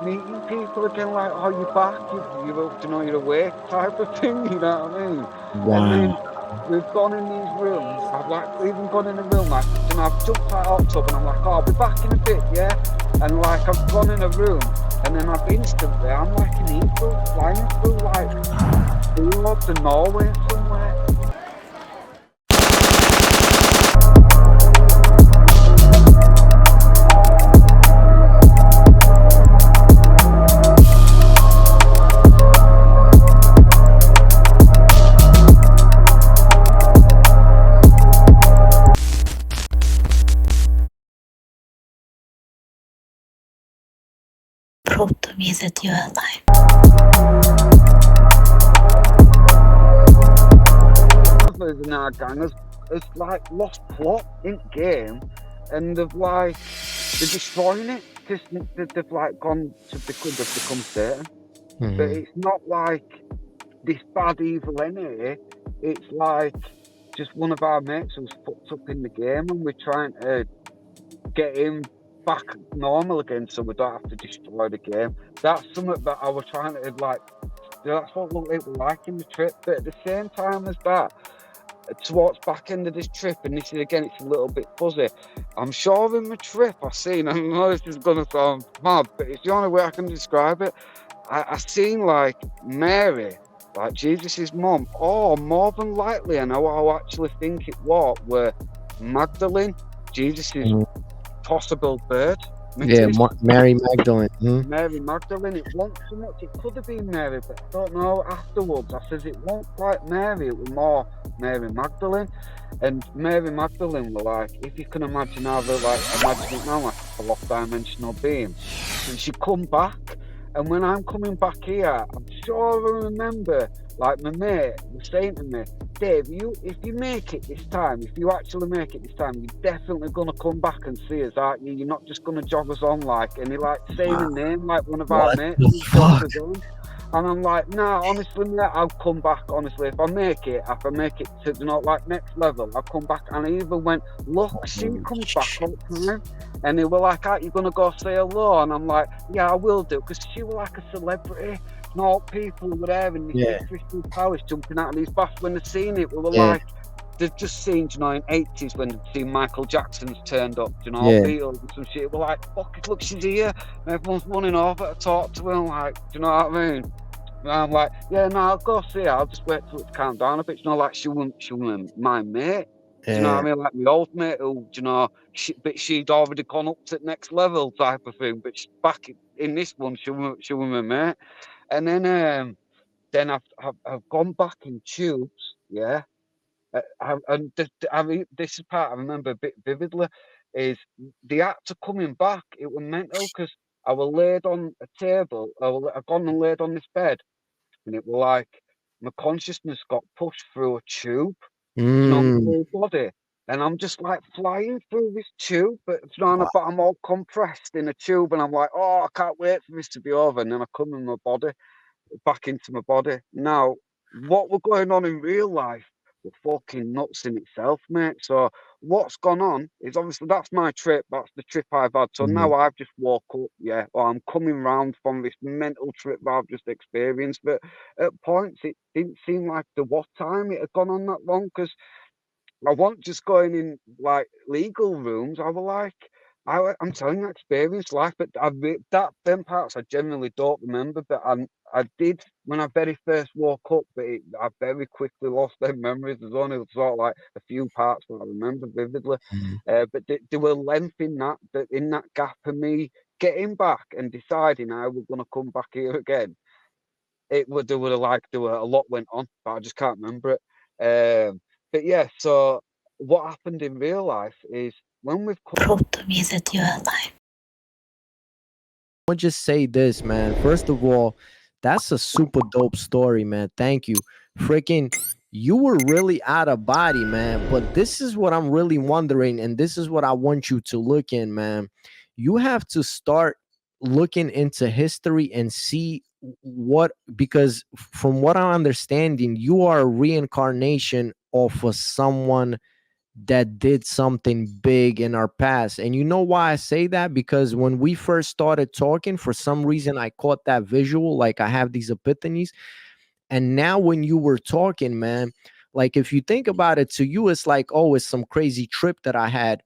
meeting people again, like, oh, you're back, you're awake type of thing, you know what I mean? And Wow. then we've gone in these rooms. I've like even gone in a room, like, I've jumped out of the tub and I'm like, oh, I'll be back in a bit, yeah. And like I've gone in a room and then I've instantly, I'm like an eagle flying through like fields in Norway somewhere. Prove to me that you are alive. In our gang has like lost plot in game, and they're destroying it because they've like gone to become certain. But it's not like this bad evil entity. It's like just one of our mates who's fucked up in the game, and we're trying to get him back normal again, so we don't have to destroy the game. That's something that I was trying to like. That's what it was like in the trip. But at the same time as that, towards back end of this trip, and this is again, it's a little bit fuzzy. I'm sure in the trip I seen, I know this is gonna sound mad, but it's the only way I can describe it. I seen like Mary, like Jesus' mom, or more than likely, I know I actually think it were Magdalene, Jesus' possible bird. Yeah, Mary Magdalene. Mary Magdalene, it wasn't so much, it could have been Mary, but I don't know. Afterwards, I says it wasn't quite Mary, it was more Mary Magdalene. And Mary Magdalene were like, if you can imagine how they're like, imagine it now like a lost dimensional being. And she come back, and when I'm coming back here, I'm sure I remember, like my mate was saying to me, Dave, if you make it this time, if you actually make it this time, you're definitely gonna come back and see us, aren't you? You're not just gonna jog us on like, and he like saying a name like one of our mates. And I'm like, nah, honestly, mate, I'll come back. Honestly, if I make it to like next level, I'll come back. And I even went, look, she comes back all the time. And they were like, are you gonna go say hello? And I'm like, yeah, I will do, because she was like a celebrity. Not people were there in these crystal towers jumping out of these baths. When they seen it, we were like, they've just seen, in 80s when they've seen Michael Jackson's turned up, Beatles and some shit. We're like, fuck it, look, she's here. And everyone's running over to talk to her. Like, do you know what I mean? And I'm like, yeah, no, I'll go see her. I'll just wait till it's calmed down a bit. Like she wouldn't my mate. Do you know what I mean? Like my old mate who, but she'd already gone up to the next level type of thing. But back in this one, she was my mate. And then I've gone back in tubes, yeah. And this is part I remember a bit vividly, is the actor coming back. It was mental because I was laid on a table. I gone and laid on this bed, and it was like my consciousness got pushed through a tube, my whole body, and I'm just like flying through this tube, but but I'm all compressed in a tube, and I'm like, oh, I can't wait for this to be over, and then I come in my body, back into my body. Now, what was going on in real life was fucking nuts in itself, mate. So what's gone on is obviously that's my trip. That's the trip I've had. So now I've just woke up, or I'm coming round from this mental trip that I've just experienced. But at points, it didn't seem like there was time it had gone on that long, because I wasn't just going in like legal rooms. I was like, I'm telling you, I experienced life, but them parts I generally don't remember. But I did when I very first woke up, but I very quickly lost them memories. There's only sort of like a few parts that I remember vividly, but they were length in that gap of me getting back and deciding I was going to come back here again. There were a lot went on, but I just can't remember it. But yeah, so what happened in real life is when we've Prove to me that you are alive. I'll just say this, man. First of all, that's a super dope story, man. Thank you. Freaking, you were really out of body, man. But this is what I'm really wondering, and this is what I want you to look in, man. You have to start looking into history and see because from what I'm understanding, you are a reincarnation of someone that did something big in our past. And you know why I say that? Because when we first started talking, for some reason I caught that visual, like I have these epiphanies. And now when you were talking, man, like if you think about it, to you it's like, oh, it's some crazy trip that I had.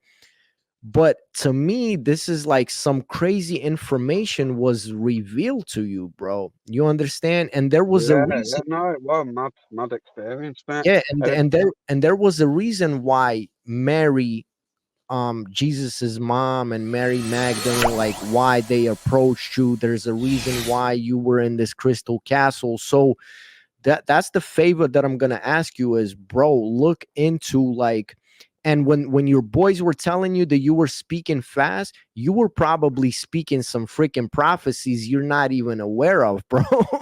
But to me, this is like some crazy information was revealed to you, bro. You understand? And there was a Yeah, reason. yeah, no, it was mad experience, mate. Yeah, Uh, and there was a reason why Mary, Jesus's mom, and Mary Magdalene, like why they approached you. There's a reason why you were in this crystal castle. So that's the favor that I'm gonna ask you is, bro, look into like, and when your boys were telling you that you were speaking fast, you were probably speaking some freaking prophecies you're not even aware of, bro.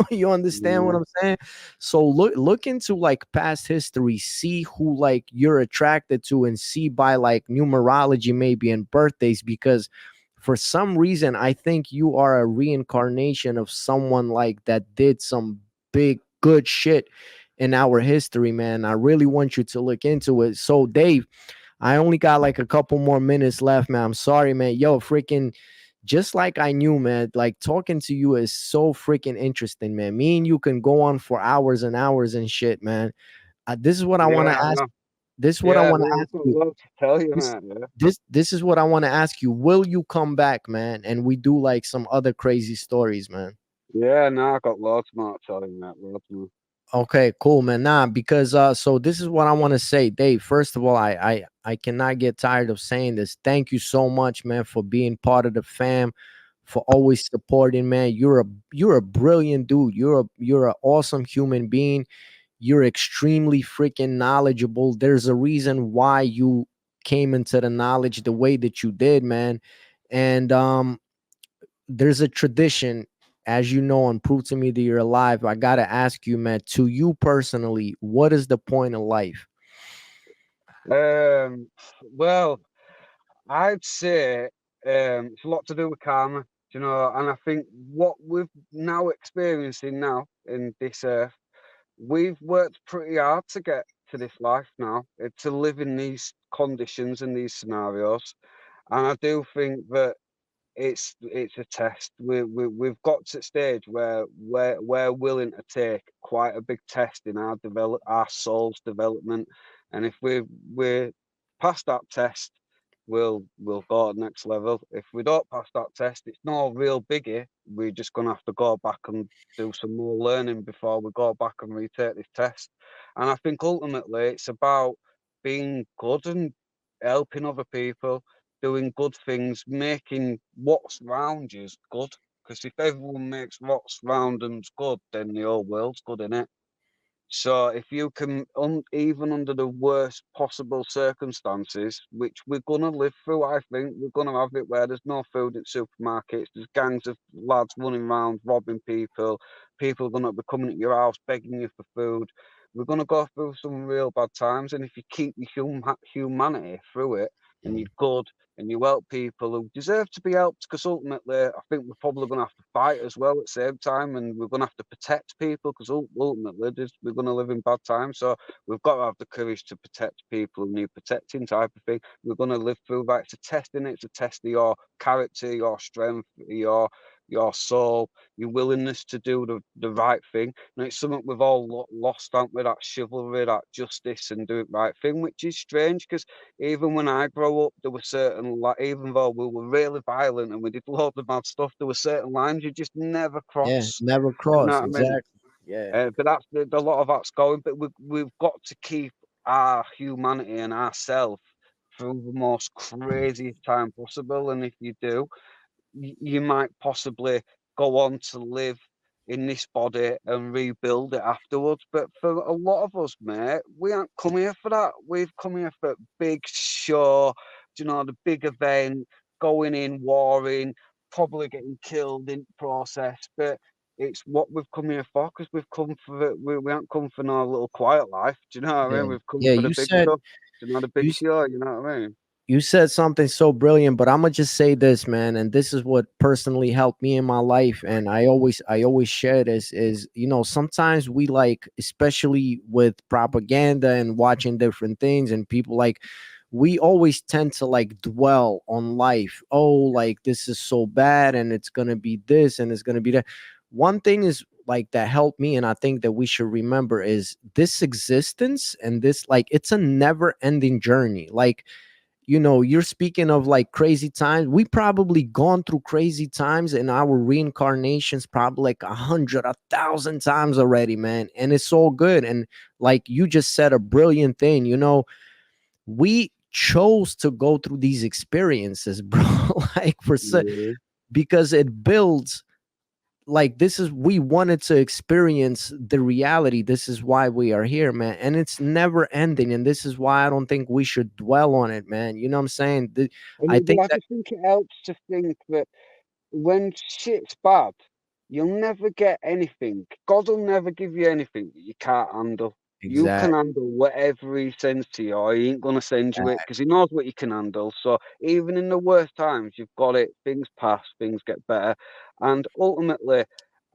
You understand what yeah, I'm saying? So look into like past history, see who like you're attracted to, and see by like numerology maybe and birthdays, because for some reason I think you are a reincarnation of someone like that did some big good shit in our history, man. I really want you to look into it. So, Dave, I only got like a couple more minutes left, man. I'm sorry, man. Yo, freaking, just like I knew, man, like talking to you is so freaking interesting, man. Me and you can go on for hours and hours and shit, man. This is what I want to yeah, ask. no, This is what I yeah, want no, to I've ask got you. loads to tell you, This, mate. Yeah, this is what I want to ask you. Will you come back, man? And we do like some other crazy stories, man. yeah, no, I got loads more to tell you, mate. Loads more. Okay, cool, man. Nah, because so this is what I want to say, Dave. First of all, I cannot get tired of saying this. Thank you so much, man, for being part of the fam, for always supporting, man. You're a brilliant dude. You're an awesome human being. You're extremely freaking knowledgeable. There's a reason why you came into the knowledge the way that you did, man. And there's a tradition, as you know, and prove to me that you're alive. I gotta ask you, man, to you personally, what is the point of life? Um, well, I'd say it's a lot to do with karma, you know, and I think what we've now experiencing now in this earth, we've worked pretty hard to get to this life now, to live in these conditions and these scenarios, and I do think that it's a test. We've got to a stage where we're willing to take quite a big test in our soul's development, and if we're past that test, we'll go to the next level. If we don't pass that test, it's no real biggie. We're just gonna have to go back and do some more learning before we go back and retake this test. And I think ultimately it's about being good and helping other people, doing good things, making what's around you good. Because if everyone makes what's around them's good, then the whole world's good, innit? So if you can, even under the worst possible circumstances, which we're gonna live through, I think we're gonna have it where there's no food in supermarkets, there's gangs of lads running around robbing people, people are gonna be coming at your house begging you for food. We're gonna go through some real bad times, and if you keep your humanity through it, and you're good, and you help people who deserve to be helped, because ultimately, I think we're probably going to have to fight as well at the same time, and we're going to have to protect people because ultimately we're going to live in bad times. So we've got to have the courage to protect people who need protecting, type of thing. We're going to live through that. It's a testing. It's a test of your character, your strength, your soul, your willingness to do the right thing. And it's something we've all lost, haven't we? That chivalry, that justice, and do it right thing, which is strange because even when I grow up, there were certain, like, even though we were really violent and we did loads of bad stuff, there were certain lines you just never Yeah, cross. never You know cross. what I mean? Exactly. Yeah. But that's a lot of that's going. But we've got to keep our humanity and ourselves through the most craziest time possible. And if you do, you might possibly go on to live in this body and rebuild it afterwards. But for a lot of us, mate, we aren't come here for that. We've come here for big show, you know, the big event, going in, warring, probably getting killed in the process. But it's what we've come here for because we've come for we haven't come for no little quiet life. Do you know what I Yeah. mean? We've come Yeah. for the big stuff. Do you know the big You show? You know what I mean? you said something so brilliant, but I'm gonna just say this, man, and this is what personally helped me in my life, and I always share this is, sometimes we like, especially with propaganda and watching different things and people like, we always tend to like dwell on life. Oh, like this is so bad and it's gonna be this and it's gonna be that. One thing is like that helped me, and I think that we should remember is this existence and this, like, it's a never ending journey. Like, you're speaking of like crazy times. We probably gone through crazy times in our reincarnations, probably like 100, 1,000 times already, man. And it's all good. And like you just said a brilliant thing, we chose to go through these experiences, bro. Like Yeah. because it builds, like, we wanted to experience the reality. This is why we are here, man, and it's never ending. And this is why I don't think we should dwell on it, man. You know what I'm saying? I Well, think I that just think it helps to think that when shit's bad, you'll never get anything. God will never give you anything that you can't handle. You can exactly. handle whatever he sends to you, or he ain't gonna send you it because he knows what you can handle. So even in the worst times, you've got it. Things pass, things get better, and ultimately,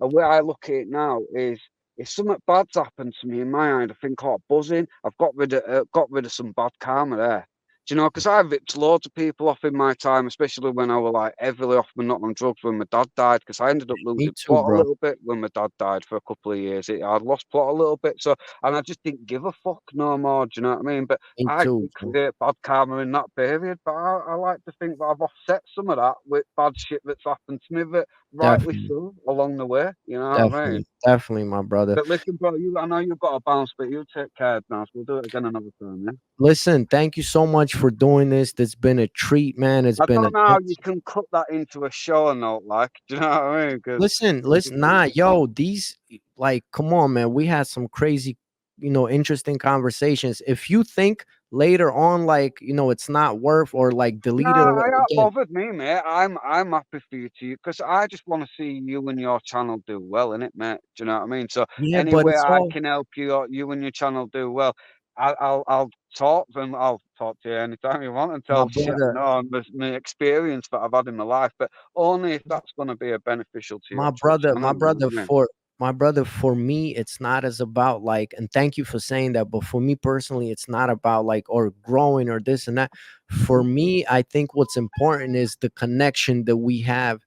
the way I look at it now is if something bad's happened to me in my mind, I think, oh, buzzing. I've got rid of some bad karma there. Do you know? Because I ripped loads of people off in my time, especially when I was like heavily off my not on drugs when my dad died. Because I ended up Me losing too, plot a bro. little bit when my dad died for a couple of years. I'd lost plot a little bit, so and I just didn't give a fuck no more. Do you know what I mean? But Me I too, did bro. create bad karma in that period. But I like to think that I've offset some of that with bad shit that's happened to me, that rightly Definitely. so along the way. You know what I mean? Definitely, my brother. But listen, bro, I know you've got a bounce, but you take care now. So we'll do it again another time, yeah? Listen, thank you so much for doing this. It's been a treat, man. It's I been don't an know how you can cut that into a show note, like, do you know what I mean? Because listen, nah, yo, these, like, come on, man. We had some crazy, interesting conversations. If you think later on, like, it's not worth, or like delete it, nah, or it ain't again, bothered me, mate. I'm happy for you to, because I just want to see you and your channel do well, innit, mate? Do you know what I mean? So yeah, any but way it's I all, can help you and your channel do well, I'll talk and I'll talk to you anytime you want and my tell shit I brother, know and my experience that I've had in my life, but only if that's going to be a beneficial to your my actual brother, channel. my You know brother, what I mean? for me, it's not as about like, and thank you for saying that, but for me personally, it's not about like, or growing or this and that. For me, I think what's important is the connection that we have.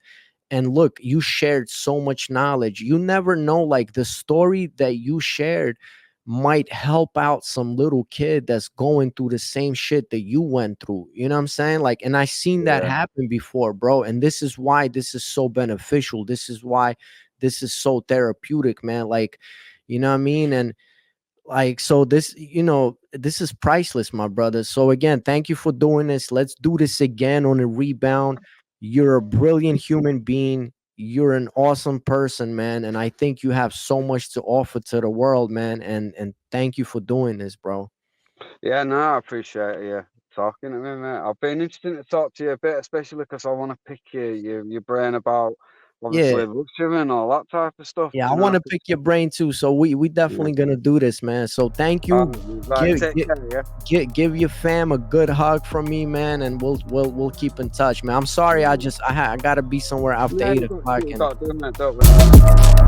And look, you shared so much knowledge. You never know, like, the story that you shared might help out some little kid that's going through the same shit that you went through. You know what I'm saying? Like, and I seen that Yeah. happen before, bro. And this is why this is so beneficial. This is why this is so therapeutic, man. Like, you know what I mean? And like, so this, this is priceless, my brother. So again, thank you for doing this. Let's do this again on a rebound. You're a brilliant human being. You're an awesome person, man. And I think you have so much to offer to the world, man. And thank you for doing this, bro. Yeah, no, I appreciate you talking to me, mate. I've been interesting to talk to you a bit, especially because I want to pick your brain about Yeah. obviously Russia and all that type of stuff. Yeah, I Do you want know? to pick your brain too. So we Yeah. definitely gonna do this, man. So thank All you. right, mate. Right, Give take give care. Yeah. give your fam a good hug from me, man, and we'll keep in touch, man. I'm sorry, I gotta be somewhere after Yeah, eight you got to do o'clock, what you and got to do, mate. Don't worry.